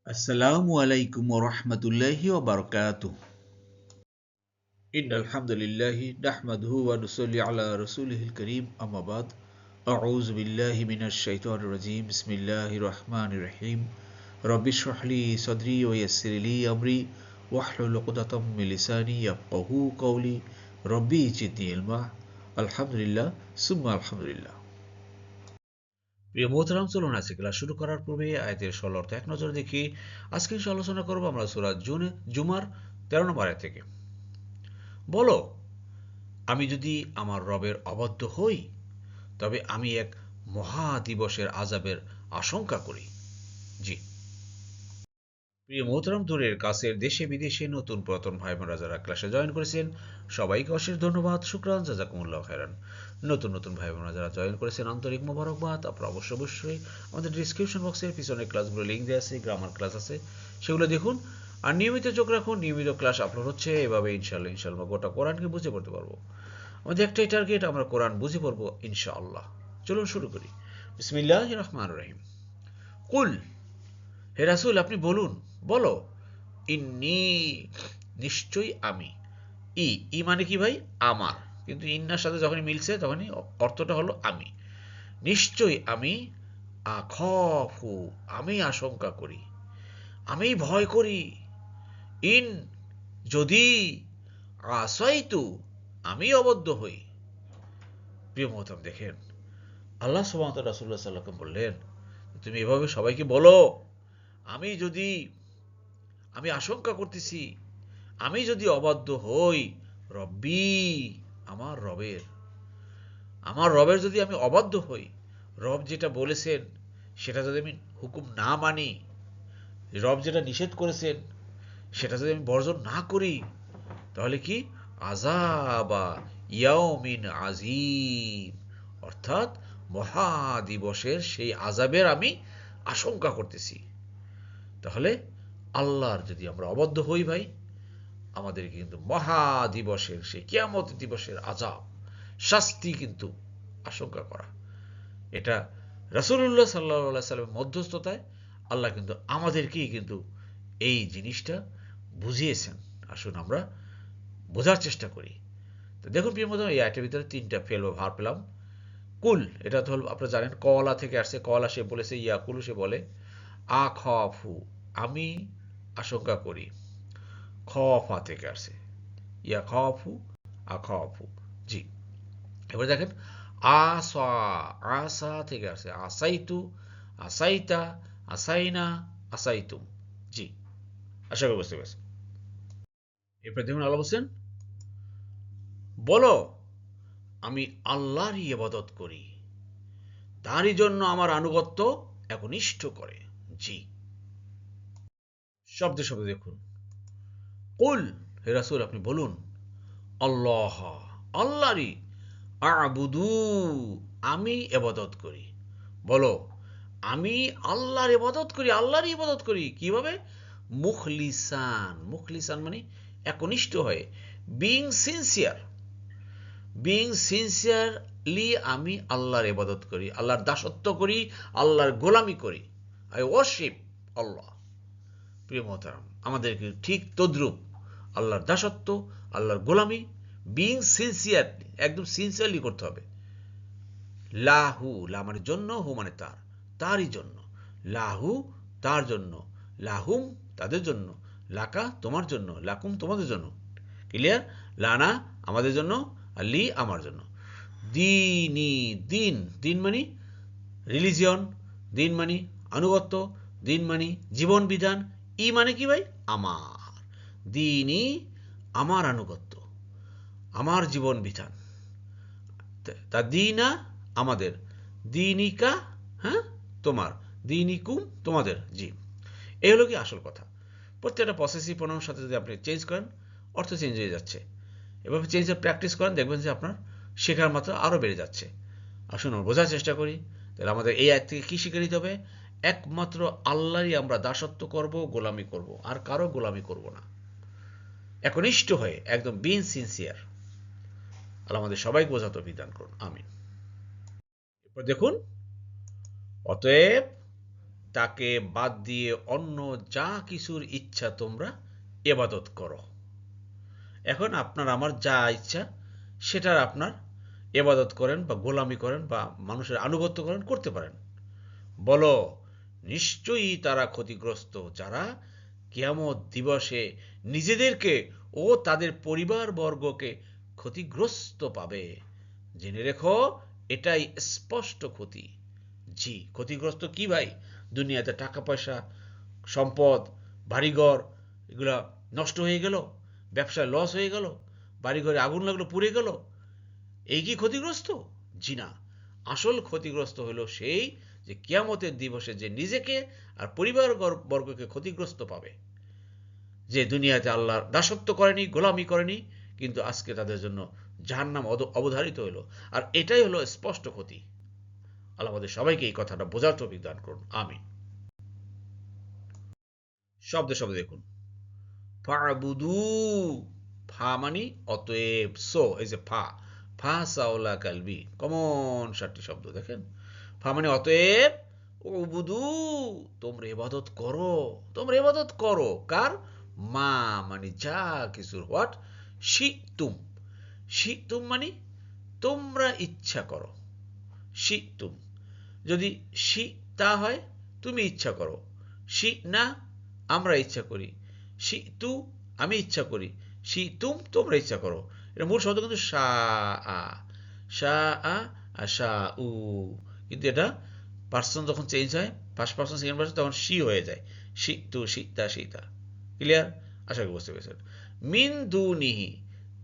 আসসালামু আলাইকুম ওয়া রাহমাতুল্লাহি ওয়া বারাকাতুহু। ইন্নাল হামদুলিল্লাহি নাহমাদুহু ওয়া নুসাল্লি আলা রাসূলিহিল কারীম আম্মা বাদ। আউযু বিল্লাহি মিনাশ শাইতানির রাজীম। বিসমিল্লাহির রাহমানির রাহিম। রব্বি ইশরাহ লি সাদরি ওয়া ইয়াসসির লি আমরি ওয়াহলুল উকদাতাম মিন লিসানি ইয়াফকাহু কওলি। রব্বি জিদনি ইলমা। আলহামদুলিল্লাহ সুম্মা আলহামদুলিল্লাহ। প্রিয় মোহতারাম, চলুন আজকে ক্লাস শুরু করার পূর্বে আয়াতের সরল অর্থ এক নজর দেখি। আজকে আলোচনা করব আমরা সূরা জুমার 13 নম্বর আয়াত থেকে। বলো, আমি যদি আমার রবের অবাধ্য হই তবে আমি এক মহা দিবসের আযাবের আশঙ্কা করি। জি প্রিয় মোহতারাম, দূরের কাছের দেশে বিদেশে নতুন পুরাতন ভাই বোনেরা যারা ক্লাসে জয়েন করেছেন সবাইকে অশেষ ধন্যবাদ, শুকরান, জাযাকুমুল্লাহ খায়রান। নতুন ভাই বোনেরা যারা জয়েন করেছেন আন্তরিক মোবারকবাদ। আপনারা অবশ্যই আমাদের ডিসক্রিপশন বক্সের পিছনে ক্লাসগুলো লিঙ্ক দেওয়া আছে, গ্রামার ক্লাস আছে, সেগুলো দেখুন। আর নিয়মিত চোখ রাখুন, নিয়মিত ক্লাস আপলোড হচ্ছে। এভাবে ইনশাল্লাহ গোটা কোরআনকে বুঝে পড়তে পারবো। আমাদের একটাই টার্গেট, আমরা কোরআন বুঝে পড়বো ইনশাআল্লাহ। চলুন শুরু করি। বিসমিল্লাহির রহমানির রহিম। কুল, হে রাসূল আপনি বলুন, বলো, ইন্নী নিশ্চয়ই আমি। ই মানে কি ভাই? আমার। কিন্তু ইন্নার সাথে যখনই মিলছে তখনই অর্থটা হলো আমি। নিশ্চয়ই আমি, আখাফু আমি আশঙ্কা করি, আমি ভয় করি, ইন যদি, আসাইতু আমি অবদ্ধ হই। প্রিয় মোহতারাম, দেখেন আল্লাহ সুবহানাহু ওয়া তাআলা রাসূলুল্লাহ সাল্লাল্লাহু আলাইহি ওয়াসাল্লামকে বললেন, তুমি এভাবে সবাইকে বলো, আমি যদি, আমি আশঙ্কা করতেছি, আমি যদি অবাধ্য হই, রব্বি আমার রবের, আমার রবের যদি আমি অবাধ্য হই, রব যেটা বলেছেন সেটা যদি আমি হুকুম না মানি, রব যেটা নিষেধ করেছেন সেটা যদি আমি বর্জন না করি, তাহলে কি, আযাবা ইয়াউমিন আযীম, অর্থাৎ মহাদিবসের সেই আযাবের আমি আশঙ্কা করতেছি। তাহলে আল্লাহর যদি আমরা অবাধ্য হই ভাই, আমাদের কিন্তু মহাদিবসের সেই কিয়ামত দিবসের আযাব, শাস্তি কিন্তু আশঙ্কা করা। এটা রাসূলুল্লাহ সাল্লাল্লাহু আলাইহি সাল্লামের মধ্যস্থতায় আল্লাহ কিন্তু আমাদেরকেই কিন্তু এই জিনিসটা বুঝিয়েছেন। আসুন আমরা বোঝার চেষ্টা করি। তো দেখুন প্রিয় বন্ধু, এই আয়াতের ভিতরে তিনটা ফেল বা ভার্ব পেলাম। কুল, এটা তো আপনারা জানেন কলা থেকে আসছে। কলা সে বলেছে, ইয়াকুলু সে বলে। আখাফু আমি আশঙ্কা করি, খফা থেকে আসছে, ইয়াখাফু, আখাফু। জি, এবার দেখেন আসা, আসা থেকে আসছে, আসাইতু, আসাইতা, আসাইনা, আসাইতুম। জি, আশা করি বুঝতে পারছেন। এরপর দেখুন আল্লাহ বলছেন, বলো, আমি আল্লাহরই ইবাদত করি, তারই জন্য আমার আনুগত্য একনিষ্ঠ করে। জি, শব্দে দেখুন। কুল, হে রাসূল আপনি বলুন, আল্লাহ আল্লাহরই, আবুদু আমি ইবাদত করি। বলো, আমি আল্লাহর ইবাদত করি, আল্লাহরই ইবাদত করি। কিভাবে? মুখলিসান, মুখলিসান মানে একনিষ্ঠ হয়ে, বিং সিনসিয়ার, বিং সিনসিয়ারলি আমি আল্লাহর ইবাদত করি, আল্লাহর দাসত্ব করি, আল্লাহর গোলামি করি। আই ওয়ার্শিপ আল্লাহ। প্রিয় মোহতারাম, আমাদেরকে ঠিক তদ্রূপ আল্লাহর দাসত্ব, আল্লাহর গোলামি, বিং সিনসিয়ারলি, একদম সিনসিয়ারলি করতে হবে। লাহু, লা মানে জন্য, হু মানে তার, তারই জন্য। লাহু তার জন্য, লাহুম তাদের জন্য, লাকা তোমার জন্য, লাকুম তোমাদের জন্য। ক্লিয়ার? লানা আমাদের জন্য, আর লি আমার জন্য। দিনী, দিন, দিন মানে রিলিজিয়ন, দিন মানে আনুগত্য, দিন মানে জীবন বিধান। ই মানে কি ভাই? আমার। দিনই আমার আনুগত্য, আমার জীবন বিধান। তা দিনা আমাদের, দিনিকা হ্যাঁ তোমার, দিনিকুম তোমাদের। জি, এই হলো কি আসল কথা। প্রত্যেকটা পসেসিভ প্রোনাউনের সাথে যদি আপনি চেঞ্জ করেন, অর্থ চেঞ্জ হয়ে যাচ্ছে। এভাবে চেঞ্জের প্র্যাকটিস করেন, দেখবেন যে আপনার শেখার মাত্রা আরও বেড়ে যাচ্ছে। আসুন আমরা বোঝার চেষ্টা করি। তাহলে আমাদের এই আয়াত থেকে কী শিখে নিতে হবে? একমাত্র আল্লাহরই আমরা দাসত্ব করব, গোলামি করব, আর কারো গোলামি করব না, একনিষ্ঠ হয়ে, একদম বিন সিনসিয়ার। আল্লাহ আমাদের সবাইকে বোঝাতে বিধান করুন, আমিন। এরপর দেখুন, অতএব তাকে বাদ দিয়ে অন্য যা কিছুর ইচ্ছা তোমরা ইবাদত করো। এখন আপনার আমার যা ইচ্ছা সেটার আপনার ইবাদত করেন বা গোলামি করেন বা মানুষের আনুগত্য করেন, করতে পারেন। বলো, নিশ্চয়ই তারা ক্ষতিগ্রস্ত যারা কিয়ামত দিবসে নিজেদেরকে ও তাদের পরিবারবর্গকে ক্ষতিগ্রস্ত পাবে। জেনে রেখো, এটাই স্পষ্ট ক্ষতি। জি, ক্ষতিগ্রস্ত কি ভাই? দুনিয়াতে টাকা পয়সা, সম্পদ, বাড়িঘর এগুলা নষ্ট হয়ে গেল, ব্যবসায় লস হয়ে গেল, বাড়িঘরে আগুন লাগলো, পুড়ে গেল, এই কি ক্ষতিগ্রস্ত? জি না, আসল ক্ষতিগ্রস্ত হলো সেই যে কিয়ামতের দিবসে যে নিজেকে আর পরিবার বর্গকে ক্ষতিগ্রস্ত পাবে, যে দুনিয়াতে আল্লাহর দাসত্ব করেনি, গোলামি করেনি, কিন্তু আজকে তাদের জন্য জাহান্নাম অবধারিত হলো। আর এটাই হলো স্পষ্ট ক্ষতি। আল্লাহ আমাদের সবাইকে এই কথাটা বোঝার তৌফিক দান করুন, আমিন। শব্দে শব্দে দেখুন, ফাবুদু, ফা মানি অতএব, সো এই যে ফা, ফা সাওলা কালবি, কমন 7টি শব্দ দেখেন। ফা মানে অতএব, উবুদু তোমরা ইবাদত করো, তোমরা ইবাদত করো কার? মা মানে যা কিছুর, হোয়াট, শিতুম, শিতুম মানে তোমরা ইচ্ছা করো, শিতুম। যদি শি তা হয় তুমি ইচ্ছা করো, শি না আমরা ইচ্ছা করি, শি তু আমি ইচ্ছা করি, শি তুম তোমরা ইচ্ছা করো। এটা মূল শব্দ কিন্তু সা আ, সা আ আর সা উ, কিন্তু এটা পার্সন যখন চেঞ্জ হয়, ফার্স্ট পার্সন সেকেন্ড পার্সন, তখন শি হয়ে যায়, শি তু সীতা সীতা। ক্লিয়ার? আশা করি বুঝতে পেরেছেন। মিন দুনিহি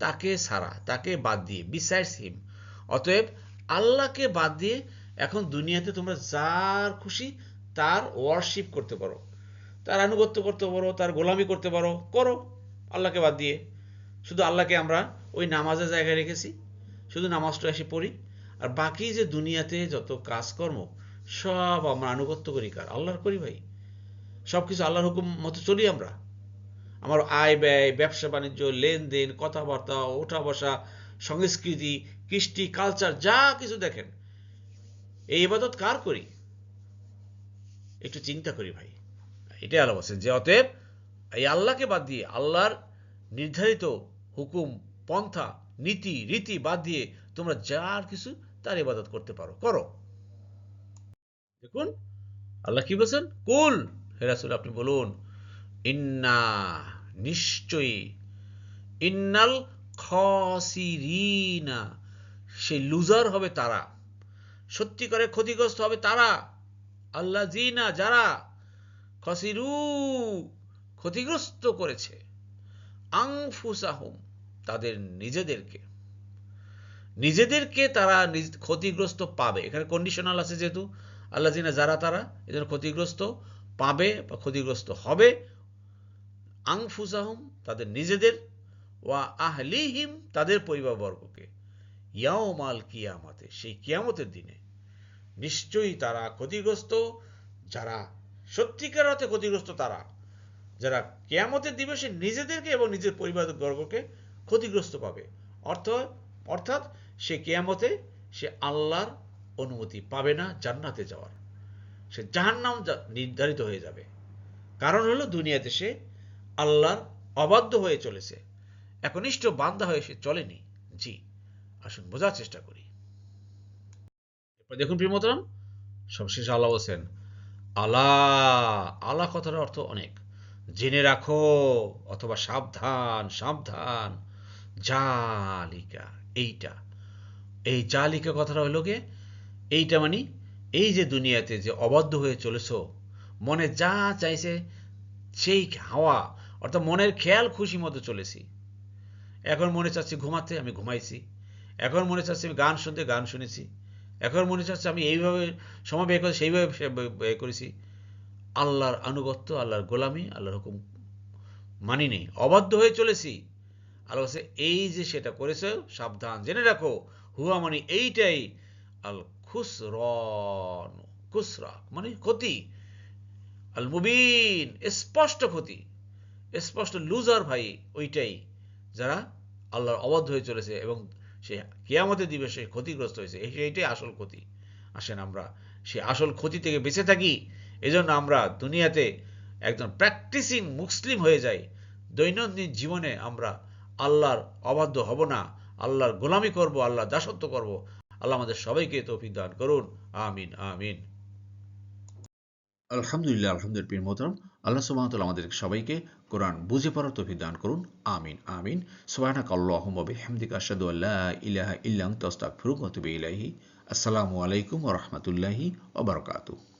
তাকে ছাড়া, তাকে বাদ দিয়ে, বিসাইডস হিম, অতএব আল্লাহকে বাদ দিয়ে এখন দুনিয়াতে তোমরা যার খুশি তার ওয়ারশিপ করতে পারো, তার আনুগত্য করতে পারো, তার গোলামি করতে পারো, করো আল্লাহকে বাদ দিয়ে। শুধু আল্লাহকে আমরা ওই নামাজের জায়গায় রেখেছি, শুধু নামাজটা এসে পড়ি, আর বাকি যে দুনিয়াতে যত কাজকর্ম সব আমরা আনুগত্য করি কার? আল্লাহর করি ভাই। সব কিছু আল্লাহর হুকুম মতো চলি আমরা। আমার আয় ব্যয়, ব্যবসা বাণিজ্য, লেনদেন, কথাবার্তা, ওঠা বসা, সংস্কৃতি, কৃষ্টি, কালচার, যা কিছু দেখেন, এই ইবাদত কার করি? একটু চিন্তা করি ভাই। এটাই আল্লাহ বলছেন যে অতএব এই আল্লাহকে বাদ দিয়ে, আল্লাহর নির্ধারিত হুকুম, পন্থা, নীতি রীতি বাদ দিয়ে তোমরা যার কিছু তার ইবাদত করতে পারো, করো। দেখুন আল্লাহ কি বলছেন, কুল হে রাসূল আপনি বলুন, ইন্না নিশ্চয়ই, ইন্নাল খাসিরিনা সেই লুজার হবে তারা, সত্যিকারে ক্ষতিগ্রস্ত হবে তারা, আল্লাযিনা যারা, খাসিরু ক্ষতিগ্রস্ত করেছে, আনফুসাহুম তাদের নিজেদেরকে, নিজেদেরকে তারা ক্ষতিগ্রস্ত পাবে। এখানে কন্ডিশনাল আছে যেহেতু, আল্লাযিনা যারা তারা, এজন্য ক্ষতিগ্রস্ত পাবে বা ক্ষতিগ্রস্ত হবে, আনফুসাহুম তাদের নিজেদের, ওয়া আহলিহিম তাদের পরিবারবর্গকে, ইয়াউমাল কিয়ামাতে সেই কিয়ামতের দিনে নিশ্চয়ই তারা ক্ষতিগ্রস্ত, যারা সত্যিকার অর্থে ক্ষতিগ্রস্ত তারা, যারা কিয়ামতের দিবসে নিজেদেরকে এবং নিজের পরিবারবর্গকে ক্ষতিগ্রস্ত পাবে। অর্থাৎ সে কিয়ামতে সে আল্লাহর অনুমতি পাবে না জান্নাতে যাওয়ার, সে জাহান্নাম নির্ধারিত হয়ে যাবে। কারণ হলো দুনিয়াতে সে আল্লাহর অবাধ্য হয়ে চলেছে, একনিষ্ঠ বান্দা হয়ে সে চলেনি। জি, আসুন বোঝার চেষ্টা করি। এরপর দেখুন প্রিয় মোহতারাম, সবশেষে আল্লাহ বলছেন, আলা, আলা কথার অর্থ অনেক, জেনে রাখো অথবা সাবধান, সাবধান, জালিকা এইটা, এই জালিকা কথাটা হলো গে এইটা মানে এই যে দুনিয়াতে যে অবাধ্য হয়ে চলেছ, মনে যা চাইছে সেই হাওয়া, অর্থাৎ মনের খেয়াল খুশি মতো চলেছি। এখন মনে চাচ্ছে ঘুমাতে, আমি ঘুমাইছি। এখন মনে চাচ্ছে আমি গান শুনতে, গান শুনেছি। এখন মনে চাচ্ছে আমি এইভাবে সময় ব্যয় করে সেইভাবে ব্যয় করেছি। আল্লাহর আনুগত্য, আল্লাহর গোলামি, আল্লাহর হুকুম মানি নেই, অবাধ্য হয়ে চলেছি। আল্লাহ বলছে এই যে সেটা করেছে সাবধান, জেনে রাখো, হুয়া মানে এইটাই, আল খুসরান, খুসরা মানে ক্ষতি, আল মুবিন স্পষ্ট ক্ষতি, স্পষ্ট লুজার ভাই ওইটাই, যারা আল্লাহর অবাধ্য হয়ে চলেছে এবং সে কিয়ামতের দিবসে সে ক্ষতিগ্রস্ত হয়েছে, এইটাই আসল ক্ষতি। আসেন আমরা সেই আসল ক্ষতি থেকে বেঁচে থাকি এজন্য আমরা দুনিয়াতে একজন প্র্যাকটিসিং মুসলিম হয়ে যাই। দৈনন্দিন জীবনে আমরা আল্লাহর অবাধ্য হব না, আল্লাহর গোলামি করব, আল্লাহর দাসত্ব করব। আল্লাহ আমাদের সবাইকে তৌফিক দান করুন। আমিন আমিন। আলহামদুলিল্লাহ, আলহামদুলিল্লাহ পীর মোহতরম। আল্লাহ সুবহানাহু ওয়া তাআলা আমাদের সবাইকে কোরআন বুঝে পড়ার তৌফিক দান করুন। আমিন আমিন। সুবহানাকা আল্লাহুম্মা বিহামদিকা আশহাদু আল্লা ইলাহা ইল্লা আনতা আস্তাগফিরুকা ওয়া আতুবু ইলাইহি। আসসালামু আলাইকুম ওয়া রাহমাতুল্লাহি ওয়া বারাকাতুহু।